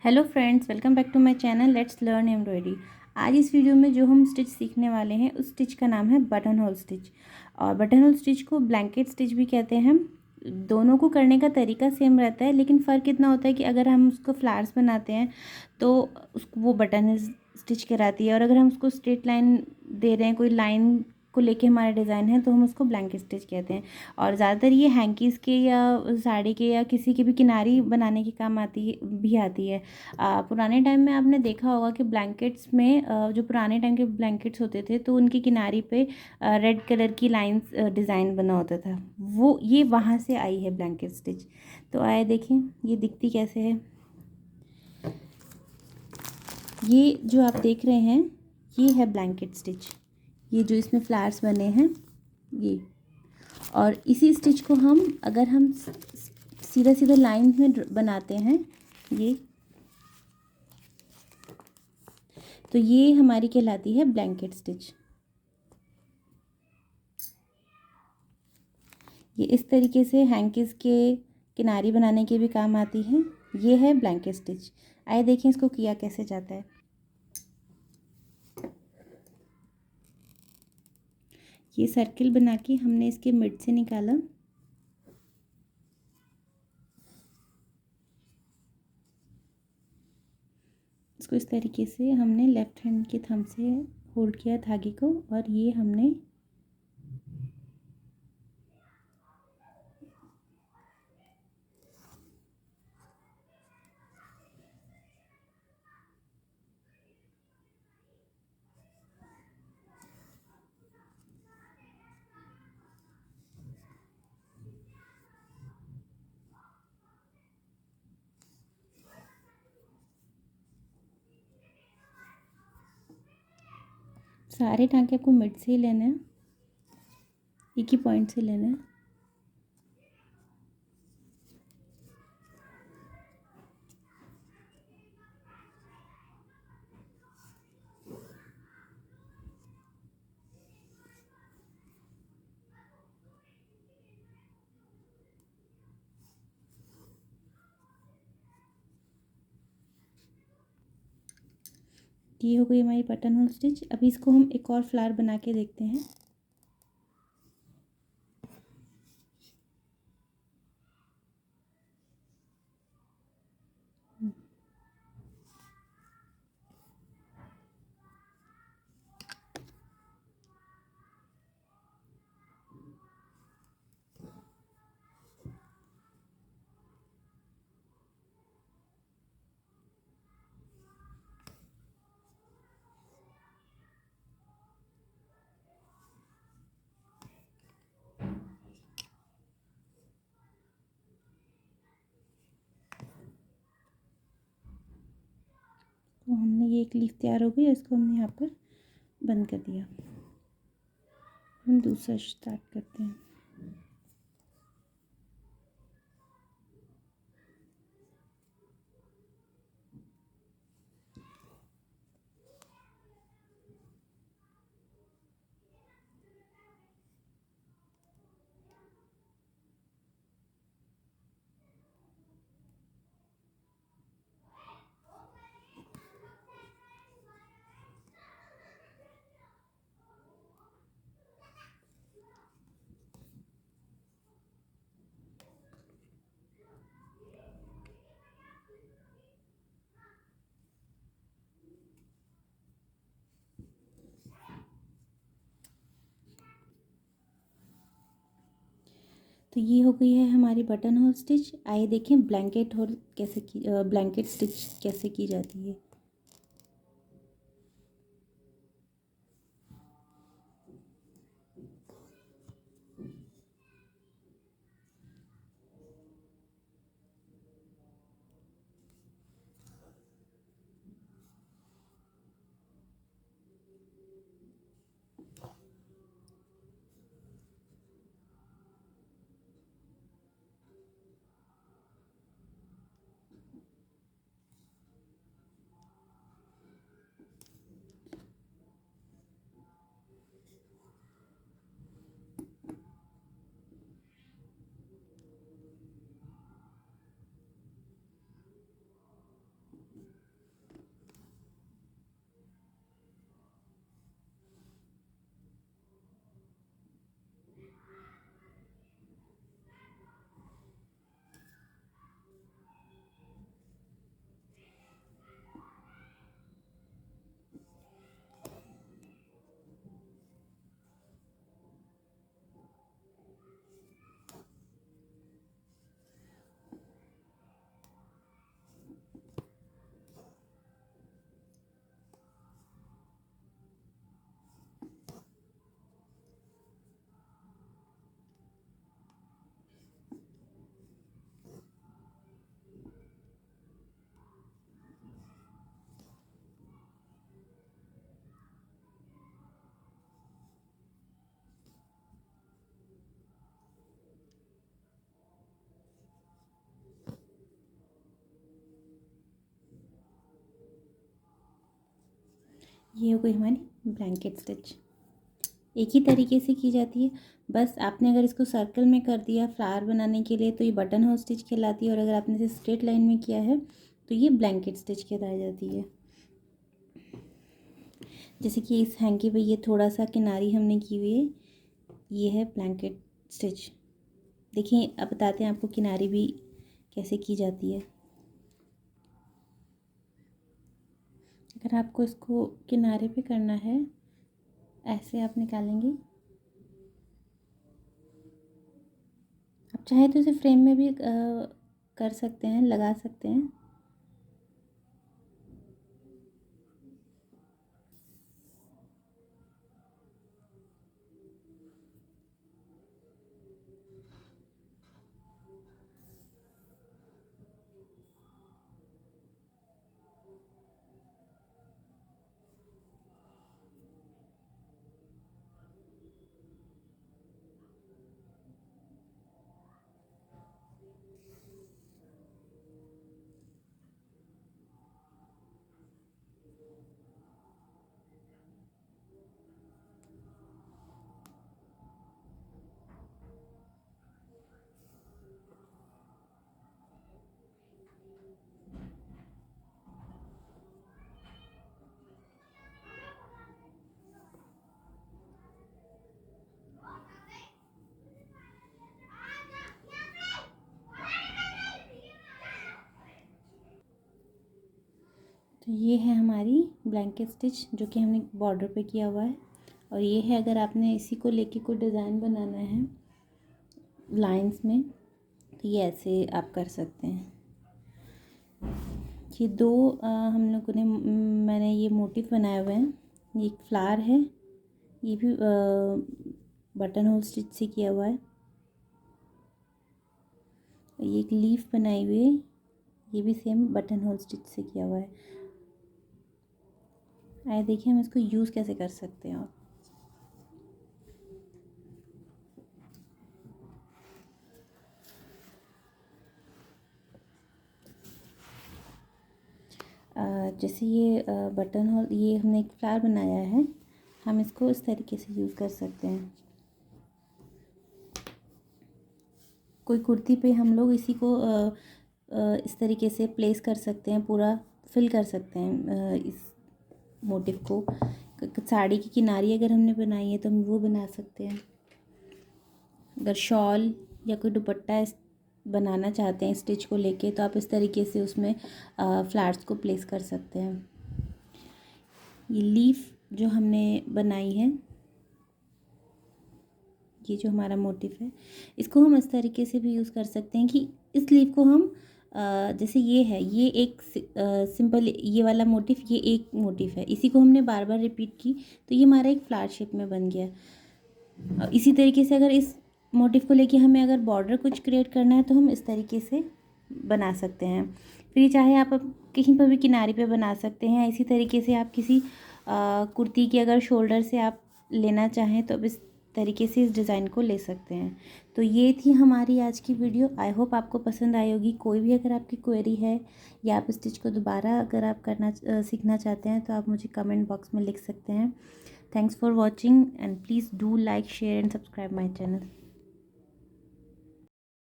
Hello friends, welcome back to my channel let's learn embroidery. आज इस video में जो हम स्टिच सीखने वाले हैं उस स्टिच का नाम है बटन होल स्टिच। और बटन होल स्टिच को ब्लैंकेट स्टिच भी कहते हैं। दोनों को करने का तरीका सेम रहता है, लेकिन फ़र्क इतना होता है कि अगर हम उसको फ्लावर्स बनाते हैं तो उसको वो बटन स्टिच कहलाती है, और अगर हम उसको स्ट्रेट लाइन दे रहे हैं, कोई लाइन को लेके हमारा डिज़ाइन है, तो हम उसको ब्लैंकेट स्टिच कहते हैं। और ज़्यादातर ये हैंकीज़ के या साड़ी के या किसी के भी किनारी बनाने के काम आती है। पुराने टाइम में आपने देखा होगा कि ब्लैंकेट्स में जो पुराने टाइम के ब्लैंकेट्स होते थे तो उनकी किनारी पे रेड कलर की लाइंस डिज़ाइन बना होता था। वो ये वहाँ से आई है ब्लैंकेट स्टिच। तो आए देखें ये दिखती कैसे है। ये जो आप देख रहे हैं ये है ब्लैंकेट स्टिच। ये जो इसमें फ्लावर्स बने हैं ये, और इसी स्टिच को अगर हम सीधा सीधा लाइन में बनाते हैं ये, तो ये हमारी कहलाती है ब्लैंकेट स्टिच। ये इस तरीके से हैंकीज़ के किनारी बनाने के भी काम आती है। ये है ब्लैंकेट स्टिच। आइए देखें इसको किया कैसे जाता है। ये सर्किल बना के हमने इसके मिड से निकाला। इसको इस तरीके से हमने लेफ्ट हैंड के थंब से होल्ड किया धागे को, और ये हमने सारे टाँके आपको मिड से ही लेना है, एक ही पॉइंट से लेना है। ये हो गई हमारी बटन होल स्टिच। अभी इसको हम एक और फ्लावर बना के देखते हैं। तो हमने ये एक लीफ तैयार हो गई, इसको हमने यहाँ पर बंद कर दिया। हम दूसरा स्टार्ट करते हैं। तो ये हो गई है हमारी बटन होल स्टिच। आइए देखें ब्लैंकेट स्टिच कैसे की जाती है। ये हो गई हमारी ब्लैंकेट स्टिच। एक ही तरीके से की जाती है, बस आपने अगर इसको सर्कल में कर दिया फ्लावर बनाने के लिए तो ये बटन होल स्टिच कहलाती है, और अगर आपने इसे स्ट्रेट लाइन में किया है तो ये ब्लैंकेट स्टिच कहलाई जाती है। जैसे कि इस हैंकी पे ये थोड़ा सा किनारी हमने की हुई है, ये है ब्लैंकेट स्टिच। देखिए अब बताते हैं आपको किनारी भी कैसे की जाती है। अगर आपको इसको किनारे पे करना है, ऐसे आप निकालेंगे। आप चाहे तो इसे फ्रेम में भी कर सकते हैं, लगा सकते हैं। तो ये है हमारी ब्लैंकेट स्टिच जो कि हमने बॉर्डर पे किया हुआ है। और ये है अगर आपने इसी को लेके कोई डिज़ाइन बनाना है लाइंस में तो ये ऐसे आप कर सकते हैं। ये दो हम लोगों ने मैंने ये मोटिव बनाए हुए हैं। ये एक फ्लावर है, ये भी बटन होल स्टिच से किया हुआ है। ये एक लीफ बनाई हुई है, ये भी सेम बटन होल स्टिच से किया हुआ है। आइए देखिए हम इसको यूज़ कैसे कर सकते हैं। जैसे ये बटन होल, ये हमने एक फ्लावर बनाया है, हम इसको इस तरीके से यूज़ कर सकते हैं। कोई कुर्ती पे हम लोग इसी को इस तरीके से प्लेस कर सकते हैं, पूरा फिल कर सकते हैं इस मोटिव को। साड़ी की किनारी अगर हमने बनाई है तो हम वो बना सकते हैं। अगर शॉल या कोई दुपट्टा बनाना चाहते हैं स्टिच को लेके तो आप इस तरीके से उसमें फ्लावर्स को प्लेस कर सकते हैं। ये लीफ जो हमने बनाई है, ये जो हमारा मोटिव है, इसको हम इस तरीके से भी यूज़ कर सकते हैं कि इस लीफ को हम जैसे ये है, ये एक सिंपल ये वाला मोटिव, ये एक मोटिव है, इसी को हमने बार बार रिपीट की तो ये हमारा एक फ्लावर शेप में बन गया। इसी तरीके से अगर इस मोटिव को लेके हमें अगर बॉर्डर कुछ क्रिएट करना है तो हम इस तरीके से बना सकते हैं। फिर ये चाहे आप कहीं पर भी किनारे पे बना सकते हैं। इसी तरीके से आप किसी कुर्ती के अगर शोल्डर से आप लेना चाहें तो अब इस तरीके से इस डिज़ाइन को ले सकते हैं। तो ये थी हमारी आज की वीडियो। आई होप आपको पसंद आई होगी। कोई भी अगर आपकी क्वेरी है या आप स्टिच को दोबारा अगर आप करना सीखना चाहते हैं तो आप मुझे कमेंट बॉक्स में लिख सकते हैं। Thanks for watching and please do like share and subscribe my channel.